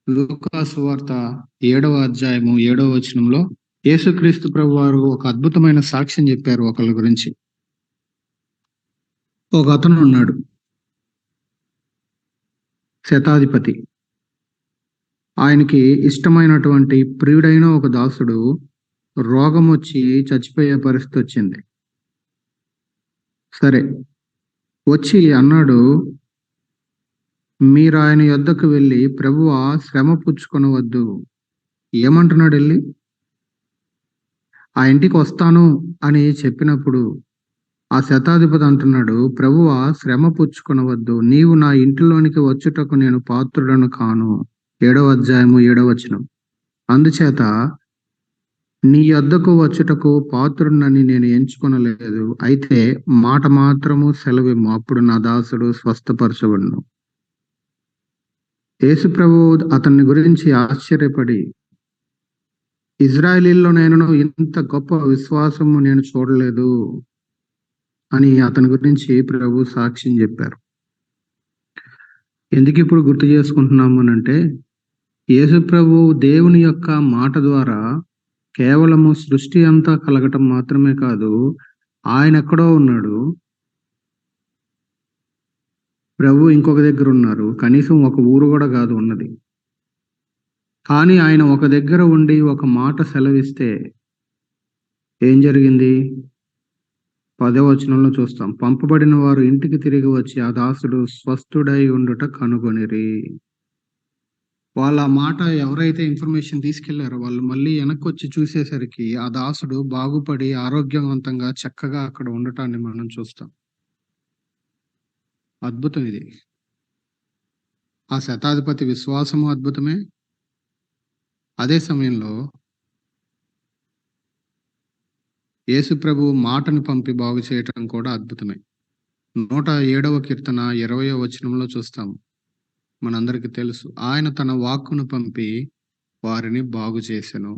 లూకా సువార్త 7వ అధ్యాయము 7వ వచనంలో యేసుక్రీస్తు ప్రభువారు ఒక అద్భుతమైన సాక్ష్యం చెప్పారు ఒకళ్ళ గురించి. ఒక అతను ఉన్నాడు, శతాధిపతి. ఆయనకి ఇష్టమైనటువంటి ప్రియుడైన ఒక దాసుడు రోగం వచ్చి చచ్చిపోయే పరిస్థితి వచ్చింది. సరే, వచ్చి అన్నాడు, మీరు ఆయన యొద్దకు వెళ్ళి ప్రభువా శ్రమ పుచ్చుకొనవద్దు. ఏమంటున్నాడు వెళ్ళి? ఆ ఇంటికి వస్తాను అని చెప్పినప్పుడు ఆ శతాధిపతి అంటున్నాడు, ప్రభువా శ్రమ పుచ్చుకొనవద్దు, నీవు నా ఇంటిలోనికి వచ్చుటకు నేను పాత్రుడను కాను. 7వ అధ్యాయము 7వ వచనం. అందుచేత నీ యొద్దకు వచ్చుటకు పాత్రుడనని నేను ఎంచుకొనలేదు. అయితే మాట మాత్రము సెలవిమ్ము, అప్పుడు నా దాసుడు స్వస్థపరచబడును. యేసు ప్రభువు అతన్ని గురించి ఆశ్చర్యపడి, ఇజ్రాయేలీల్లో నేను ఇంత గొప్ప విశ్వాసము నేను చూడలేదు అని అతని గురించి ప్రభు సాక్ష్యం చెప్పారు. ఎందుకు ఇప్పుడు గుర్తు చేసుకుంటున్నాము అంటే, యేసు ప్రభు దేవుని యొక్క మాట ద్వారా కేవలము సృష్టి అంతా కలగటం మాత్రమే కాదు, ఆయన ఎక్కడో ఉన్నాడు, ప్రభు ఇంకొక దగ్గర ఉన్నారు. కనీసం ఒక ఊరు కూడా కాదు ఉన్నది. కానీ ఆయన ఒక దగ్గర ఉండి ఒక మాట సెలవిస్తే ఏం జరిగింది? 10వ వచనంలో చూస్తాం. పంపబడిన వారు ఇంటికి తిరిగి వచ్చి ఆ దాసుడు స్వస్థుడై ఉండుట కనుగొనిరి. వాళ్ళ మాట ఎవరైతే ఇన్ఫర్మేషన్ తీసుకెళ్లారో వాళ్ళు మళ్ళీ వెనక్కి వచ్చి చూసేసరికి ఆ దాసుడు బాగుపడి ఆరోగ్యవంతంగా చక్కగా అక్కడ ఉండటాన్ని మనం చూస్తాం. అద్భుతం ఇది. ఆ శతాధిపతి విశ్వాసము అద్భుతమే. అదే సమయంలో యేసు ప్రభు మాటను పంపి బాగు చేయటం కూడా అద్భుతమే. 107వ కీర్తన 20వ వచనంలో చూస్తాము. మనందరికీ తెలుసు, ఆయన తన వాక్కును పంపి వారిని బాగు చేసెను.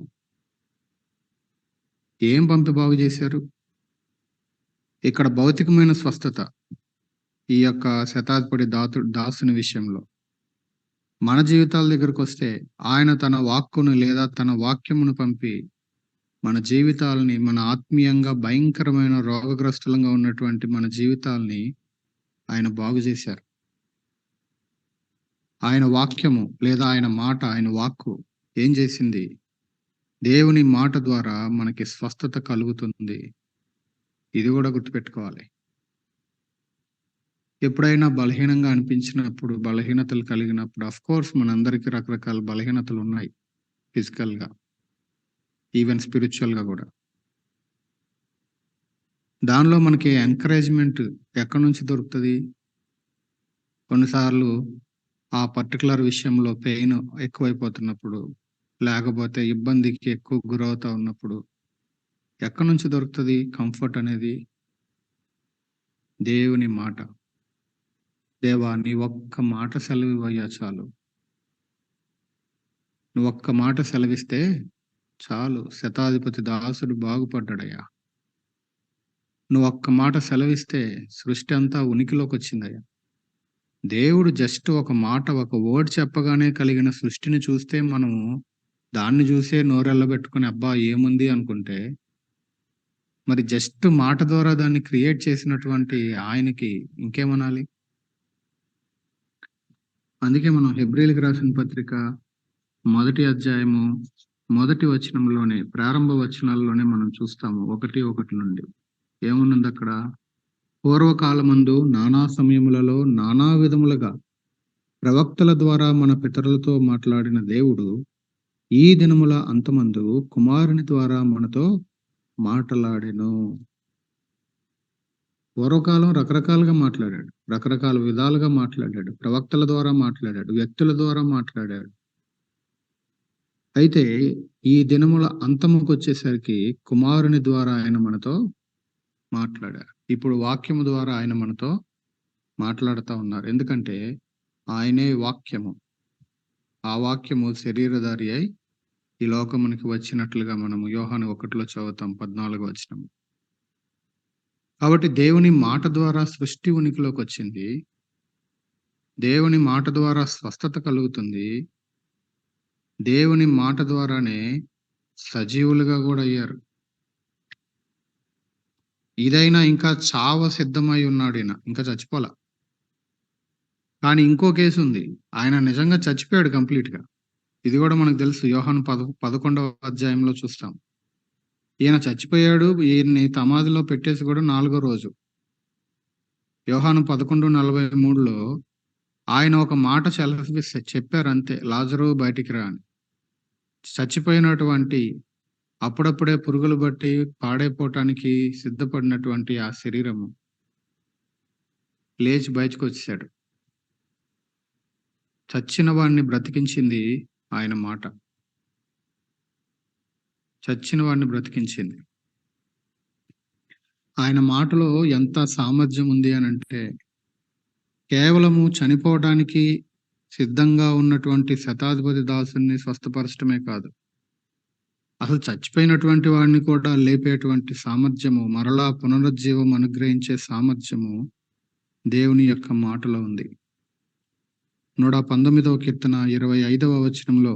ఏం పంపి బాగు చేశారు? ఇక్కడ భౌతికమైన స్వస్థత ఈ యొక్క శతాధిపతి దాసుని విషయంలో. మన జీవితాల దగ్గరకు వస్తే ఆయన తన వాక్కును లేదా తన వాక్యమును పంపి మన జీవితాలని, మన ఆత్మీయంగా భయంకరమైన రోగగ్రస్తులంగా ఉన్నటువంటి మన జీవితాలని ఆయన బాగు చేశారు. ఆయన వాక్యము లేదా ఆయన మాట, ఆయన వాక్కు ఏం చేసింది? దేవుని మాట ద్వారా మనకి స్వస్థత కలుగుతుంది. ఇది కూడా గుర్తుపెట్టుకోవాలి. ఎప్పుడైనా బలహీనంగా అనిపించినప్పుడు, బలహీనతలు కలిగినప్పుడు, అఫ్ కోర్స్ మనందరికీ రకరకాల బలహీనతలు ఉన్నాయి, ఫిజికల్గా, ఈవెన్ స్పిరిచువల్గా కూడా. దానిలో మనకి ఎంకరేజ్మెంట్ ఎక్కడి నుంచి దొరుకుతుంది? కొన్నిసార్లు ఆ పర్టికులర్ విషయంలో పెయిన్ ఎక్కువైపోతున్నప్పుడు, లేకపోతే ఇబ్బందికి ఎక్కువ గురవుతా ఉన్నప్పుడు ఎక్కడి నుంచి దొరుకుతుంది కంఫర్ట్ అనేది? దేవుని మాట. దేవా నీ ఒక్క మాట సెలవివయ్యా చాలు. నువ్వు ఒక్క మాట సెలవిస్తే చాలు, శతాధిపతి దాసుడు బాగుపడ్డాడయ్యా. నువ్వు ఒక్క మాట సెలవిస్తే సృష్టి అంతా ఉనికిలోకి వచ్చిందయ్యా. దేవుడు జస్ట్ ఒక మాట, ఒక వర్డ్ చెప్పగానే కలిగిన సృష్టిని చూస్తే మనము దాన్ని చూసే నోరెళ్ళబెట్టుకుని అబ్బా ఏముంది అనుకుంటే, మరి జస్ట్ మాట ద్వారా దాన్ని క్రియేట్ చేసినటువంటి ఆయనకి ఇంకేమనాలి? అందుకే మనం హెబ్రీయులకు రాసిన పత్రిక 1వ అధ్యాయము 1వ వచనంలోనే, ప్రారంభ వచనాల్లోనే మనం చూస్తాము. 1:1 నుండి ఏమున్నది అక్కడ? పూర్వకాలమందు నానా సమయములలో నానా విధములుగా ప్రవక్తల ద్వారా మన పితరులతో మాట్లాడిన దేవుడు ఈ దినముల అంతమందు కుమారుని ద్వారా మనతో మాట్లాడెను. పూర్వకాలం రకరకాలుగా మాట్లాడాడు, రకరకాల విధాలుగా మాట్లాడాడు, ప్రవక్తల ద్వారా మాట్లాడాడు, వ్యక్తుల ద్వారా మాట్లాడాడు. అయితే ఈ దినముల అంతముకు వచ్చేసరికి కుమారుని ద్వారా ఆయన మనతో మాట్లాడారు. ఇప్పుడు వాక్యము ద్వారా ఆయన మనతో మాట్లాడుతూ ఉన్నారు. ఎందుకంటే ఆయనే వాక్యము. ఆ వాక్యము శరీరధారి అయి ఈ లోకమునికి వచ్చినట్లుగా మనము యోహాను 1లో చదువుతాం, 14వ వచనం. కాబట్టి దేవుని మాట ద్వారా సృష్టి ఉనికిలోకి వచ్చింది. దేవుని మాట ద్వారా స్వస్థత కలుగుతుంది. దేవుని మాట ద్వారానే సజీవులుగా కూడా అయ్యారు. ఇదైనా ఇంకా చావ సిద్ధమై ఉన్నాడు ఈయన. ఇంకా చచ్చిపోలా. కానీ ఇంకో కేసు ఉంది. ఆయన నిజంగా చచ్చిపోయాడు కంప్లీట్‌గా. ఇది కూడా మనకు తెలుసు. యోహాను 11వ అధ్యాయంలో చూస్తాం. ఈయన చచ్చిపోయాడు. ఈయన్ని సమాధిలో పెట్టేసి కూడా 4గో రోజు యోహాను 11:43లో ఆయన ఒక మాట చెప్పారు అంతే. లాజరు బయటికి రా అని. చచ్చిపోయినటువంటి అప్పుడప్పుడే పురుగులు బట్టి పాడైపోవటానికి సిద్ధపడినటువంటి ఆ శరీరము లేచి బయటకొచ్చేసాడు. చచ్చిన వాడిని బ్రతికించింది ఆయన మాట. చచ్చిన వాడిని బ్రతికించింది. ఆయన మాటలో ఎంత సామర్థ్యం ఉంది అనంటే, కేవలము చనిపోవటానికి సిద్ధంగా ఉన్నటువంటి శతాధిపతి దాసుని స్వస్థపరచటమే కాదు, అసలు చచ్చిపోయినటువంటి వాడిని కూడా లేపేటువంటి సామర్థ్యము, మరలా పునరుజ్జీవం అనుగ్రహించే సామర్థ్యము దేవుని యొక్క మాటలో ఉంది. 119వ కీర్తన 25వ వచనంలో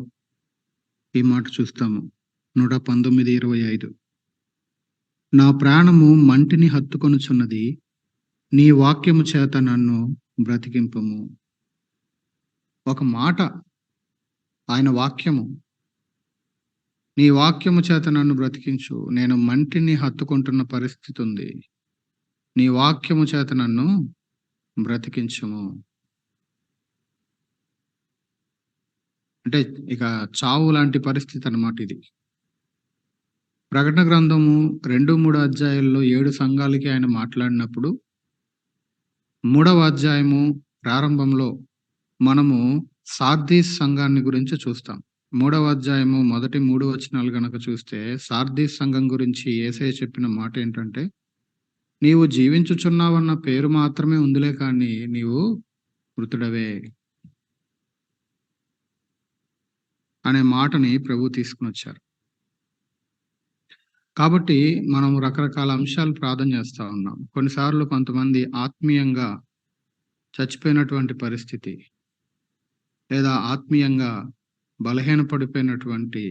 ఈ మాట చూస్తాము. 119:25. నా ప్రాణము మంటిని హత్తుకొనుచున్నది, నీ వాక్యము చేత నన్ను బ్రతికింపుము. ఒక మాట, ఆయన వాక్యము, నీ వాక్యము చేత నన్ను బ్రతికించు. నేను మంటిని హత్తుకుంటున్న పరిస్థితి ఉంది, నీ వాక్యము చేత నన్ను బ్రతికించుము. అంటే ఇక చావు లాంటి పరిస్థితి అన్నమాట ఇది. ప్రకటన గ్రంథము 2-3 అధ్యాయాల్లో 7 సంఘాలకి ఆయన మాట్లాడినప్పుడు 3వ అధ్యాయము ప్రారంభంలో మనము సార్దీస్ సంఘాన్ని గురించి చూస్తాం. 3వ అధ్యాయము మొదటి 3 వచనాలు గనక చూస్తే సార్దీస్ సంఘం గురించి యేసయ్య చెప్పిన మాట ఏంటంటే, నీవు జీవించుచున్నావన్న పేరు మాత్రమే ఉందిలే కానీ నీవు మృతుడవే అనే మాటని ప్రభు తీసుకుని వచ్చారు. కాబట్టి మనం రకరకాల అంశాలు ప్రార్థన చేస్తా ఉన్నాం. కొన్నిసార్లు కొంతమంది ఆత్మీయంగా చచ్చిపోయినటువంటి పరిస్థితి, లేదా ఆత్మీయంగా బలహీనపడిపోయినటువంటి,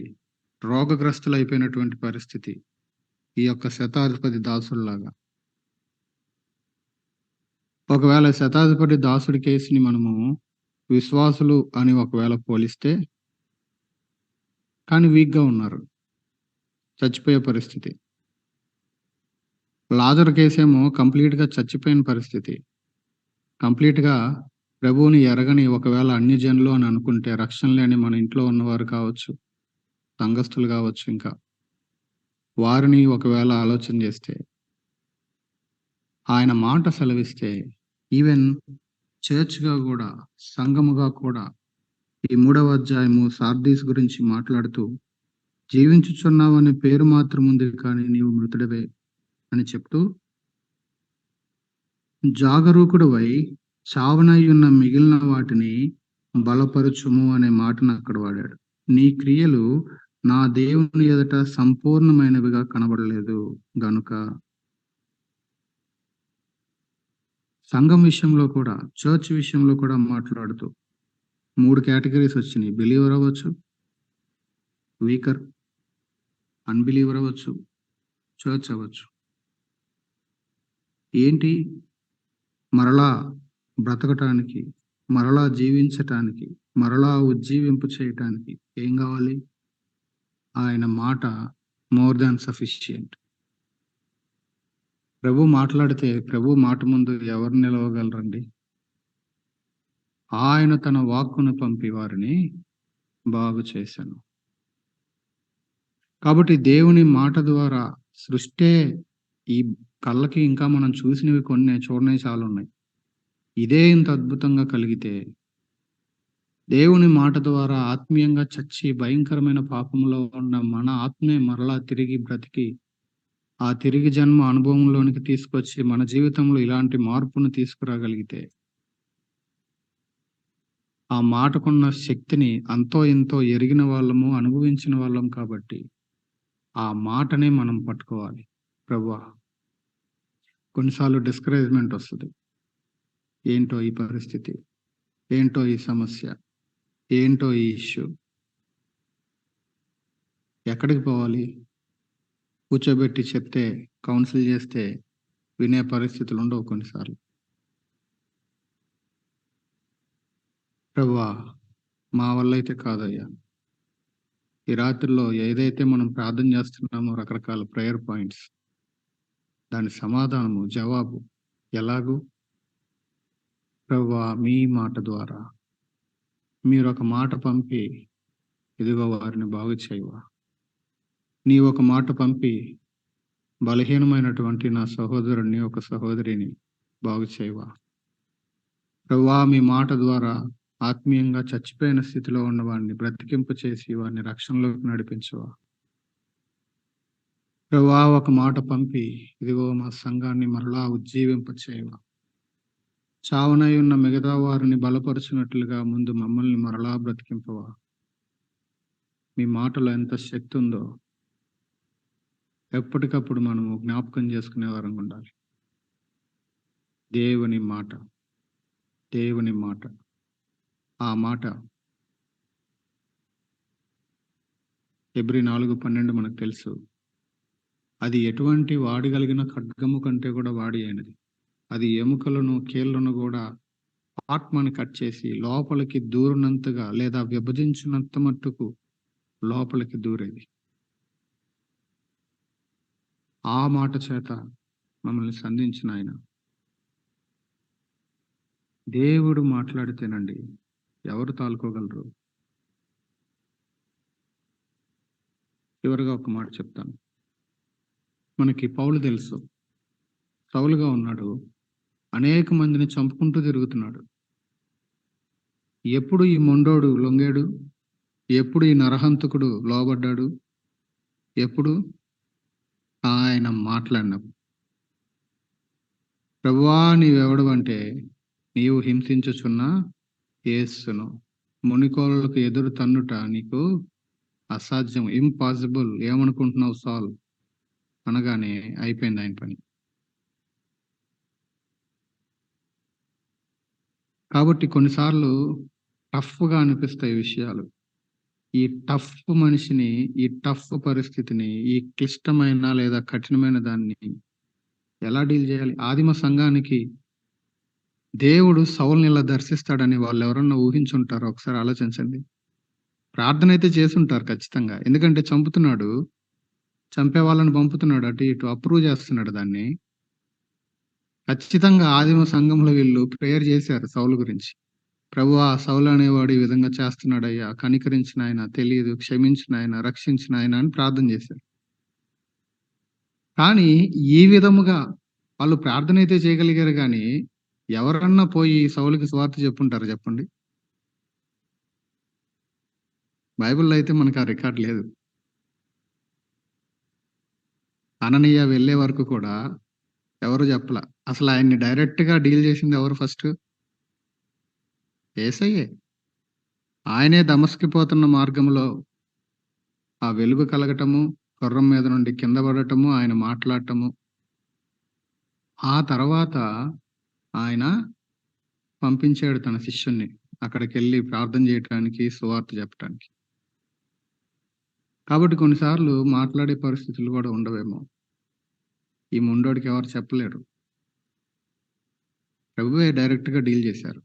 రోగగ్రస్తులైపోయినటువంటి పరిస్థితి ఈ యొక్క శతాధిపతి దాసుల్లాగా. ఒకవేళ శతాధిపతి దాసుడి కేసుని మనము విశ్వాసులు అని ఒకవేళ పోలిస్తే, కానీ వీక్‌గా ఉన్నారు, చచ్చిపోయే పరిస్థితి. లాజరు కేసేమో కంప్లీట్‌గా చచ్చిపోయిన పరిస్థితి. కంప్లీట్‌గా ప్రభువుని ఎరగని ఒకవేళ అన్యజనులు అని అనుకుంటే, రక్షణ లేని మన ఇంట్లో ఉన్నవారు కావచ్చు, సంఘస్థులు కావచ్చు, ఇంకా వారిని ఒకవేళ ఆలోచన చేస్తే, ఆయన మాట సెలవిస్తే, ఈవెన్ చర్చ్‌గా కూడా, సంఘముగా కూడా ఈ 3వ అధ్యాయము సార్దీస్ గురించి మాట్లాడుతూ, జీవించుచున్నావనే పేరు మాత్రం ఉంది కానీ నీవు మృతుడవే అని చెప్తూ, జాగరూకుడవై చావనయ్యున్న మిగిలిన వాటిని బలపరచుము అనే మాటను అక్కడ వాడాడు. నీ క్రియలు నా దేవుని ఎదుట సంపూర్ణమైనవిగా కనబడలేదు గనుక. సంఘం విషయంలో కూడా, చర్చ్ విషయంలో కూడా మాట్లాడుతూ 3 కేటగిరీస్ వచ్చినాయి. బిలీవర్ అవ్వచ్చు, వీకర్, అన్‌బిలీవర్ అవ్వచ్చు, చర్చ్ అవ్వచ్చు. ఏంటి? మరలా బ్రతకటానికి, మరలా జీవించటానికి, మరలా ఉజ్జీవింపు చేయటానికి ఏం కావాలి? ఆయన మాట మోర్ దాన్ సఫిషియంట్. ప్రభు మాట్లాడితే, ప్రభు మాట ముందు ఎవరు నిలవగలరండి? ఆయన తన వాక్కును పంపి వారిని బాగు చేశాను. కాబట్టి దేవుని మాట ద్వారా సృష్టే, ఈ కళ్ళకి ఇంకా మనం చూసినవి కొన్ని చూడనివి చాలా ఉన్నాయి. ఇదే ఇంత అద్భుతంగా కలిగితే, దేవుని మాట ద్వారా ఆత్మీయంగా చచ్చి భయంకరమైన పాపంలో ఉన్న మన ఆత్మే మరలా తిరిగి బ్రతికి, ఆ తిరిగి జన్మ అనుభవంలోనికి తీసుకొచ్చి మన జీవితంలో ఇలాంటి మార్పును తీసుకురాగలిగితే, ఆ మాటకున్న శక్తిని అంతో ఎంతో ఎరిగిన వాళ్ళము, అనుభవించిన వాళ్ళం కాబట్టి ఆ మాటనే మనం పట్టుకోవాలి. ప్రభువా, కొన్నిసార్లు డిస్కరేజ్‌మెంట్ వస్తది. ఏంటో ఈ పరిస్థితి, ఏంటో ఈ సమస్య, ఏంటో ఈ ఇష్యూ. ఎక్కడికి పోవాలి? కూర్చోబెట్టి చెప్తే, కౌన్సిల్ చేస్తే వినే పరిస్థితులు ఉండవు కొన్నిసార్లు. ప్రభువా! మా వల్లైతే కాదయ్యా. ఈ రాత్రిలో ఏదైతే మనం ప్రార్థన చేస్తున్నామో రకరకాల ప్రేయర్ పాయింట్స్, దాని సమాధానము, జవాబు ఎలాగు? ప్రభువా! మీ మాట ద్వారా మీరొక మాట పంపి, ఇదిగో వారిని బాగు చేయవా. నీవొక మాట పంపి, బలహీనమైనటువంటి నా సహోదరుడిని, ఒక సహోదరిని బాగు చేయవా. ప్రభువా! మీ మాట ద్వారా ఆత్మీయంగా చచ్చిపోయిన స్థితిలో ఉన్నవాడిని బ్రతికింపు చేసి వారిని రక్షణలోకి నడిపించవా. ప్రభువా! ఒక మాట పంపి, ఇదిగో మా సంఘాన్ని మరలా ఉజ్జీవింప చేయవా. చావనై ఉన్న మిగతా వారిని బలపరుచినట్లుగా ముందు మమ్మల్ని మరలా బ్రతికింపవా. మీ మాటలో ఎంత శక్తి ఉందో ఎప్పటికప్పుడు మనము జ్ఞాపకం చేసుకునే వారంగా ఉండాలి. దేవుని మాట, దేవుని మాట. ఆ మాట హెబ్రీ 4:12 మనకు తెలుసు. అది ఎటువంటి వాడగలిగిన ఖడ్గము కంటే కూడా వాడి అయినది. అది ఎముకలను, కీళ్లను కూడా ఆత్మని కట్ చేసి లోపలికి దూరినంతగా లేదా విభజించినంత మట్టుకు లోపలికి దూరేది. ఆ మాట చేత మమ్మల్ని సంధించిన ఆయన. దేవుడు మాట్లాడితేనండి ఎవరు తాలుకోగలరు? చివరిగా ఒక మాట చెప్తాను. మనకి పౌలు తెలుసు. సౌలుగా ఉన్నాడు. అనేక మందిని చంపుకుంటూ తిరుగుతున్నాడు. ఎప్పుడు ఈ మొండోడు లొంగాడు? ఎప్పుడు ఈ నరహంతకుడు లోబడ్డాడు? ఎప్పుడు? ఆయన మాట్లాడినప్పుడు. ప్రభువా నీవెవడవంటే, నీవు హింసించుచున్న యేసును మునికోలకు ఎదురు తన్నుట నీకు అసాధ్యం, ఇంపాసిబుల్. ఏమనుకుంటున్నావు సాల్ అనగానే అయిపోయింది ఆయన పని. కాబట్టి కొన్నిసార్లు టఫ్గా అనిపిస్తాయి విషయాలు. ఈ టఫ్ మనిషిని, ఈ టఫ్ పరిస్థితిని, ఈ క్లిష్టమైన లేదా కఠినమైన దాన్ని ఎలా డీల్ చేయాలి? ఆదిమ సంఘానికి దేవుడు సౌలుని ఇలా దర్శిస్తాడని వాళ్ళు ఎవరన్నా ఊహించుంటారో ఒకసారి ఆలోచించండి. ప్రార్థన అయితే చేసుంటారు ఖచ్చితంగా. ఎందుకంటే చంపుతున్నాడు, చంపే వాళ్ళని పంపుతున్నాడు, అటు ఇటు అప్రూవ్ చేస్తున్నాడు దాన్ని. ఖచ్చితంగా ఆదిమ సంఘంలో వీళ్ళు ప్రేయర్ చేశారు సౌలు గురించి. ప్రభువా సౌలు అనేవాడు ఈ విధంగా చేస్తున్నాడయ్యా, కనికరించిన ఆయన, తెలియదు, క్షమించిన ఆయన, రక్షించిన ఆయన అని ప్రార్థన చేశారు. కానీ ఈ విధముగా వాళ్ళు ప్రార్థన అయితే చేయగలిగారు కానీ ఎవరన్నా పోయి సౌలుకి సువార్త చెప్పుంటారు చెప్పండి? బైబిల్‌లో అయితే మనకు ఆ రికార్డ్ లేదు. అననీయ వెళ్ళే వరకు కూడా ఎవరు చెప్పలా. అసలు ఆయన్ని డైరెక్ట్‌గా డీల్ చేసింది ఎవరు ఫస్ట్? యేసయ్యే. ఆయనే దమస్కి పోతున్న మార్గంలో ఆ వెలుగు కలగటము, గుర్రం మీద నుండి కింద పడటము, ఆయన మాట్లాడటము. ఆ తర్వాత ఆయన పంపించాడు తన శిష్యుణ్ణి అక్కడికెళ్ళి ప్రార్థన చేయటానికి, సువార్త చెప్పటానికి. కాబట్టి కొన్నిసార్లు మాట్లాడే పరిస్థితులు కూడా ఉండవేమో. ఈ ముండోడికి ఎవరు చెప్పలేరు. ప్రభువే డైరెక్ట్‌గా డీల్ చేశారు.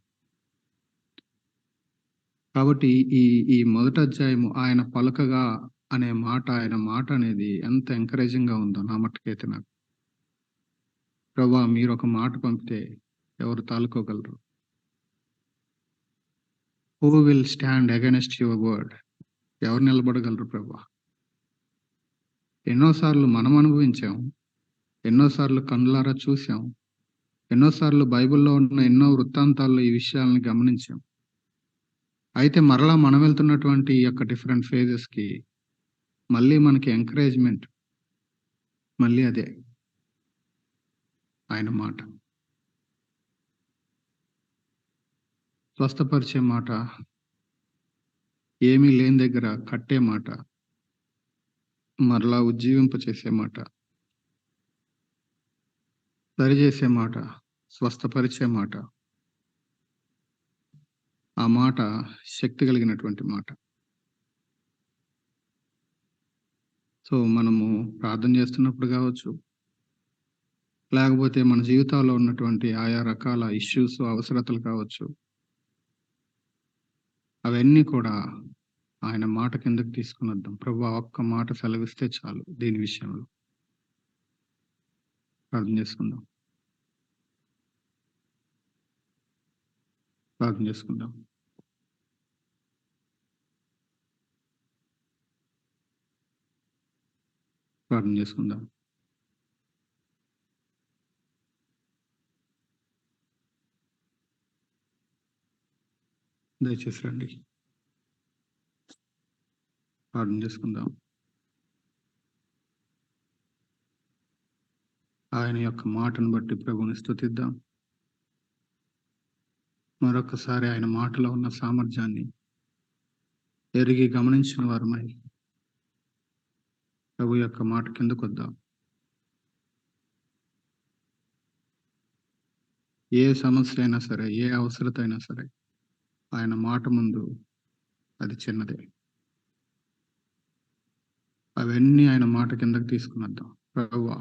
కాబట్టి ఈ ఈ మొదటి అధ్యాయము ఆయన పలకగా అనే మాట, ఆయన మాట అనేది ఎంత ఎంకరేజింగ్‌గా ఉందో నా మట్టుకైతే నాకు. ప్రభువా మీరొక మాట పంపితే ఎవరు తాలుకోగలరు? Who will stand against your word? ఎవరు నిలబడగలరు ప్రభువా? ఎన్నోసార్లు మనం అనుభవించాం. ఎన్నోసార్లు కళ్ళారా చూసాం. ఎన్నోసార్లు బైబిల్‌లో ఉన్న ఎన్నో వృత్తాంతాల్లో ఈ విషయాలను గమనించాం. అయితే మరలా మనం వెళ్తున్నటువంటి ఈ యొక్క డిఫరెంట్ ఫేజెస్‌కి మళ్ళీ మనకి ఎంకరేజ్‌మెంట్ మళ్ళీ అదే. ఆయన మాట. స్వస్థపరిచే మాట. ఏమీ లేని దగ్గర కట్టే మాట. మరలా ఉజ్జీవింపచేసే మాట. సరిచేసే మాట. స్వస్థపరిచే మాట. ఆ మాట శక్తి కలిగినటువంటి మాట. సో, మనము ప్రార్థన చేస్తున్నప్పుడు గావచ్చు, లేకపోతే మన జీవితాల్లో ఉన్నటువంటి ఆయా రకాల ఇష్యూస్, అవసరతలు కావచ్చు, అవన్నీ కూడా ఆయన మాట కిందకి తీసుకొనొద్దాం. ప్రభువా! ఒక్క మాట సెలవిస్తే చాలు దీని విషయంలో. ప్రార్థన చేసుకుందాం. ప్రార్థన చేసుకుందాం. ప్రార్థన చేసుకుందాం. దయచేసి రండి. ప్రార్థన చేసుకుందాం. ఆయన యొక్క మాటను బట్టి ప్రభువుని స్తుతిద్దాం. మరొకసారి ఆయన మాటలో ఉన్న సామర్థ్యాన్ని ఎరిగి గమనించిన వారమై ప్రభు యొక్క మాట కిందకొద్దాం. ఏ సమస్య అయినా సరే, ఏ అవసరత అయినా సరే, ఆయన మాట ముందు అది చిన్నదే. అవన్నీ ఆయన మాట కిందకి తీసుకొనొద్దాం. ప్రభువా!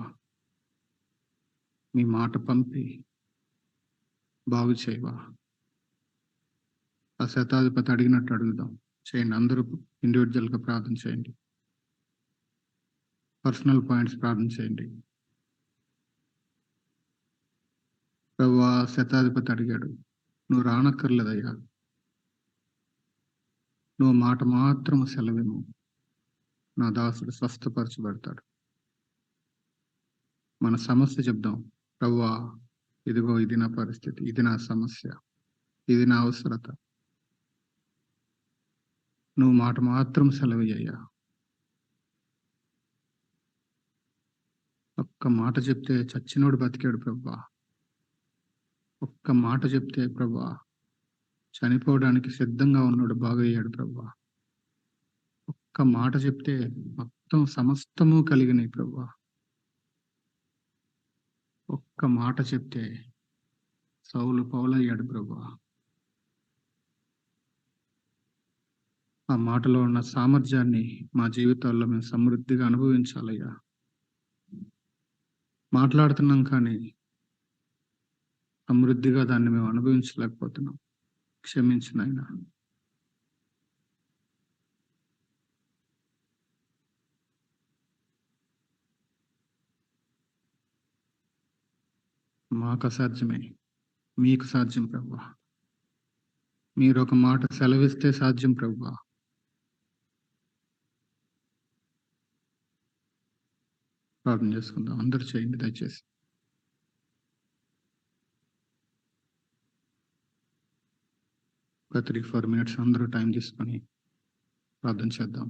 మీ మాట పంపి బాగు చేయవా? ఆ శతాధిపతి అడిగినట్టు అడుగుదాం. చేయండి. అందరూ ఇండివిడ్యువల్‌గా ప్రార్థన చేయండి. పర్సనల్ పాయింట్స్ ప్రార్థన చేయండి. ప్రభువా! శతాధిపతి అడిగాడు. నువ్వు రానక్కర్లేదయ్యా. నువ్వు మాట మాత్రము సెలవిమ్ము. నా దాసుడు స్వస్థపరచబడతాడు. మన సమస్య చెప్దాం. ప్రభువా! ఇదిగో ఇది నా పరిస్థితి. ఇది నా సమస్య. ఇది నా అవసరత. నువ్వు మాట మాత్రం సెలవియ్యయ్యా. ఒక్క మాట చెప్తే చచ్చినోడు బతికాడు ప్రభువా. ఒక్క మాట చెప్తే ప్రభువా, చనిపోవడానికి సిద్ధంగా ఉన్నోడు బాగయ్యాడు ప్రభువా. ఒక్క మాట చెప్తే మొత్తం సమస్తము కలిగినాయి ప్రభువా. ఒక్క మాట చెప్తే సౌలు పౌలయ్యాడు ప్రభువా. ఆ మాటలో ఉన్న సామర్థ్యాన్ని మా జీవితాల్లో మేము సమృద్ధిగా అనుభవించాలయ్యా. మాట్లాడుతున్నాం కానీ సమృద్ధిగా దాన్ని మేము అనుభవించలేకపోతున్నాం. క్షమించు నాయనా. మాకు అసాధ్యమే. మీకు సాధ్యం ప్రభువా. మీరొక మాట సెలవిస్తే సాధ్యం ప్రభువా. ప్రార్థన చేసుకుందాం. అందరూ చేయండి దయచేసి. ఒక 3, 4 మినిట్స్ అందరూ టైం తీసుకొని ప్రార్థన చేద్దాం.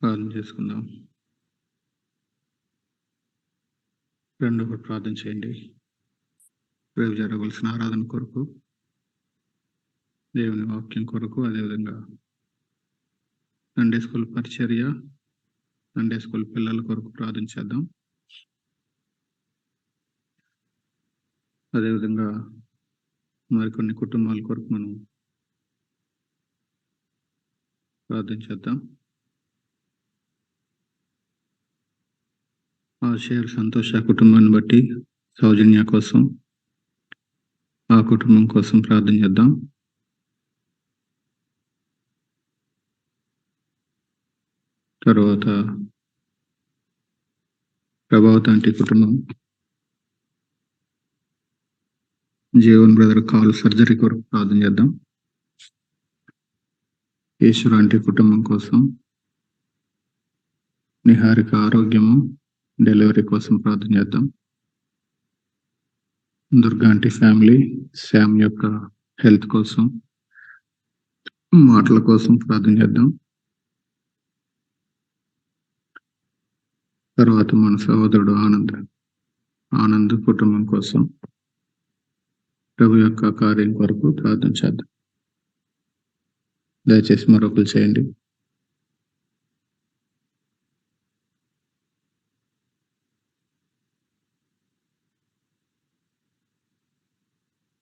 ప్రార్థన చేసుకుందాం. రెండు కూడా ప్రార్థన చేయండి. రేపు జరగవలసిన ఆరాధన కొరకు, దేవుని వాక్యం కొరకు, అదేవిధంగా సండే స్కూల్ పరిచర్య, సండే స్కూల్ పిల్లల కొరకు ప్రార్థన చేద్దాం. అదేవిధంగా మరికొన్ని కుటుంబాల కొరకు మనం ప్రార్థన చేద్దాం. ఆ షేర్ సంతోష కుటుంబాన్ని బట్టి సౌజన్య కోసం, ఆ కుటుంబం కోసం ప్రార్థన చేద్దాం. తర్వాత ప్రభావత ఆంటీ కుటుంబం, జీవన్ బ్రదర్ కాల్ సర్జరీ కొరకు ప్రార్థన చేద్దాం. ఈశ్వర ఆంటీ కుటుంబం కోసం, నిహారిక ఆరోగ్యము, డెలివరీ కోసం ప్రార్థన చేద్దాం. దుర్గా ఆంటీ ఫ్యామిలీ, శ్యామ్ యొక్క హెల్త్ కోసం, మాటల కోసం ప్రార్థన చేద్దాం. తర్వాత మన సహోదరుడు ఆనంద్ కుటుంబం కోసం ప్రభు యొక్క కార్యం కొరకు ప్రార్థన చేద్దాం. దయచేసి మరొకరు చేయండి.